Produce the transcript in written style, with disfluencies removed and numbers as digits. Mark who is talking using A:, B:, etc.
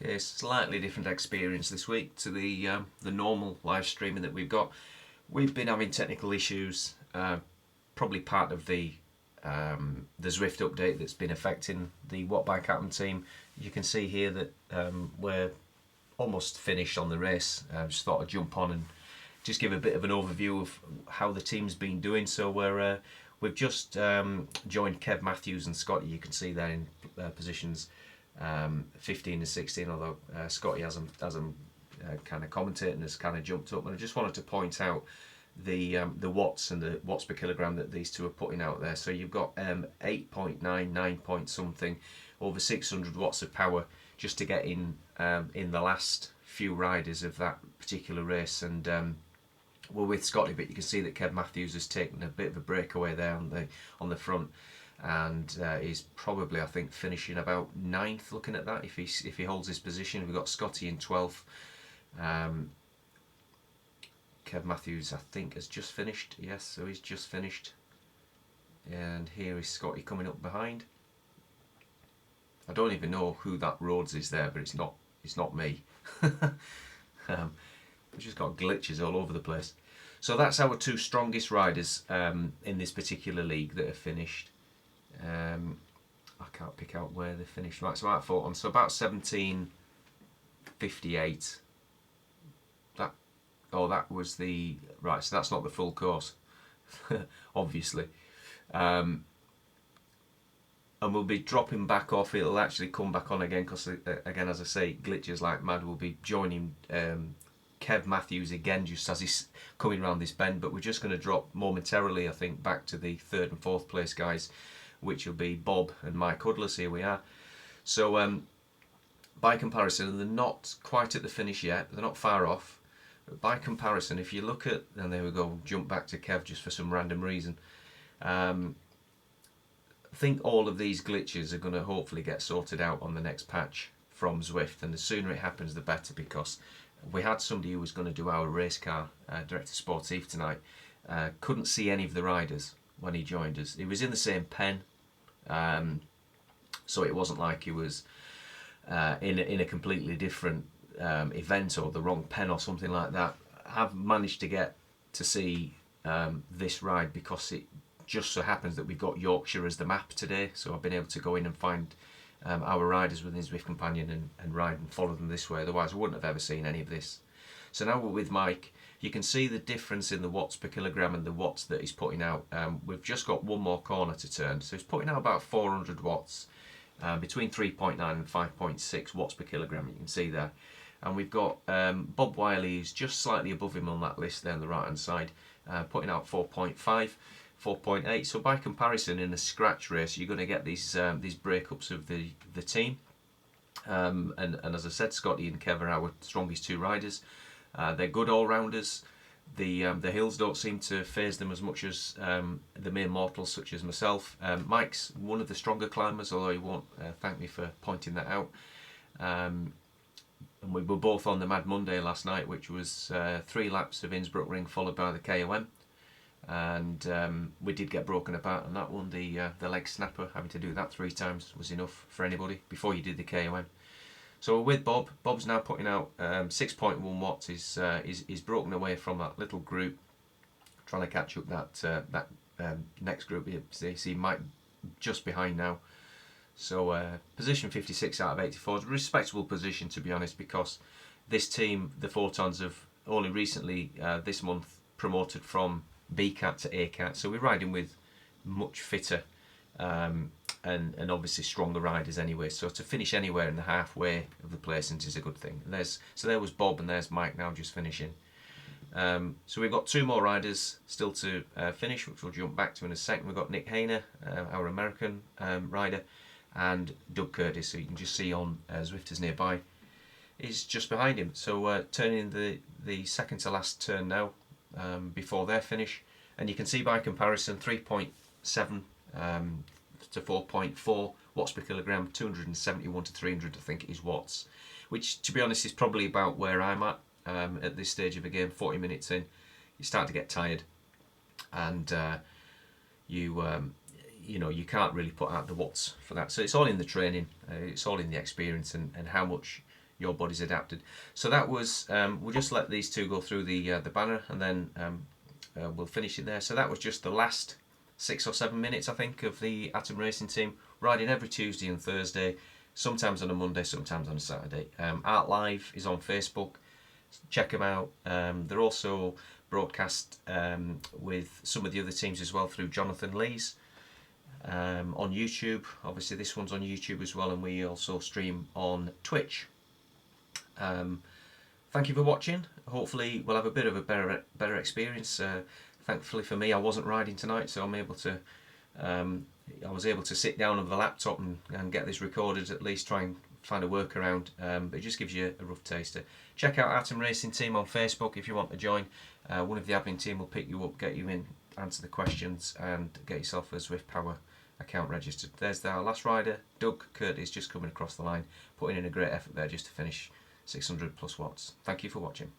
A: Okay, slightly different experience this week to the normal live streaming that we've got. We've been having technical issues, probably part of the Zwift update that's been affecting the Watt Bike Atom team. You can see here that we're almost finished on the race. I just thought I'd jump on and just give a bit of an overview of how the team's been doing. So we've just joined Kev Matthews and Scotty. You can see there in positions 15 and 16, although Scotty hasn't kind of commentated and has kind of jumped up. And I just wanted to point out the watts and the watts per kilogram that these two are putting out there. So you've got 8.9, 9 point something, over 600 watts of power just to get in the last few riders of that particular race. And we're with Scotty, but you can see that Kev Matthews has taken a bit of a breakaway there on the front, and he's probably, I think, finishing about 9th. Looking at that, if he holds his position, we've got Scotty in 12th. Kev Matthews, I think, has just finished. Yes, so he's just finished. And here is Scotty coming up behind. I don't even know who that Rhodes is there, but it's not me. We've just got glitches all over the place. So that's our two strongest riders in this particular league that have finished. I can't pick out where they finished. Right, so at Photons, so about 17:58. That was the right. So that's not the full course, obviously. And we'll be dropping back off. It'll actually come back on again because, again, as I say, glitches like mad. We'll be joining Kev Matthews again just as he's coming around this bend. But we're just going to drop momentarily, I think, back to the 3rd and 4th place guys, which will be Bob and Mike Hudless. Here we are. So by comparison, they're not quite at the finish yet. They're not far off. But by comparison, if you look at, and there we go, jump back to Kev just for some random reason. I think all of these glitches are going to hopefully get sorted out on the next patch from Zwift, and the sooner it happens the better, because we had somebody who was going to do our race car, Director Sportif tonight, couldn't see any of the riders when he joined us. He was in the same pen, so it wasn't like he was in a completely different event or the wrong pen or something like that. I've managed to get to see this ride because it just so happens that we've got Yorkshire as the map today, so I've been able to go in and find our riders within Zwift Companion and ride and follow them this way. Otherwise I wouldn't have ever seen any of this. So now we're with Mike. You can see the difference in the watts per kilogram and the watts that he's putting out. We've just got one more corner to turn, so he's putting out about 400 watts, between 3.9 and 5.6 watts per kilogram, you can see there. And we've got Bob Wiley, who's just slightly above him on that list there on the right hand side, putting out 4.5, 4.8. So by comparison, in a scratch race, you're going to get these breakups of the team. And as I said, Scotty and Kev are our strongest two riders. They're good all-rounders. The hills don't seem to faze them as much as the mere mortals such as myself. Mike's one of the stronger climbers, although he won't thank me for pointing that out. And we were both on the Mad Monday last night, which was 3 laps of Innsbruck Ring followed by the KOM. And we did get broken apart on that one. The leg snapper, having to do that 3 times was enough for anybody before you did the KOM. So we're with Bob. Bob's now putting out 6.1 watts. He's broken away from that little group, trying to catch up that next group. You see Mike just behind now. So position 56 out of 84 is a respectable position, to be honest, because this team, the Photons, have only recently this month promoted from B-Cat to A-Cat. So we're riding with much fitter and obviously stronger riders anyway. So to finish anywhere in the halfway of the placings is a good thing. And there was Bob and there's Mike now just finishing. So we've got 2 more riders still to finish, which we'll jump back to in a second. We've got Nick Hayner, our American rider, and Doug Curtis, who you can just see on Zwifters nearby, is just behind him. So turning the second to last turn now, before their finish, and you can see by comparison 3.7 to 4.4 watts per kilogram, 271 to 300 I think it is watts, which to be honest is probably about where I'm at this stage of the game. 40 minutes in, you start to get tired, and you know, you can't really put out the watts for that. So it's all in the training, it's all in the experience and how much your body's adapted. So that was, we'll just let these two go through the banner, and then we'll finish it there. So that was just the last 6 or 7 minutes, I think, of the Atom Racing team riding every Tuesday and Thursday, sometimes on a Monday, sometimes on a Saturday. Art Live is on Facebook. Check them out. They're also broadcast with some of the other teams as well through Jonathan Lee's on YouTube. Obviously this one's on YouTube as well, and we also stream on Twitch. Thank you for watching. Hopefully we'll have a bit of a better experience. Thankfully for me, I wasn't riding tonight, so I'm able to I was able to sit down on the laptop and get this recorded, at least try and find a workaround, but it just gives you a rough taster. Check out Atom Racing Team on Facebook if you want to join. One of the admin team will pick you up, get you in, answer the questions, and get yourself a Zwift Power account registered. There's our last rider, Doug Curtis, just coming across the line, putting in a great effort there just to finish 600 plus watts. Thank you for watching.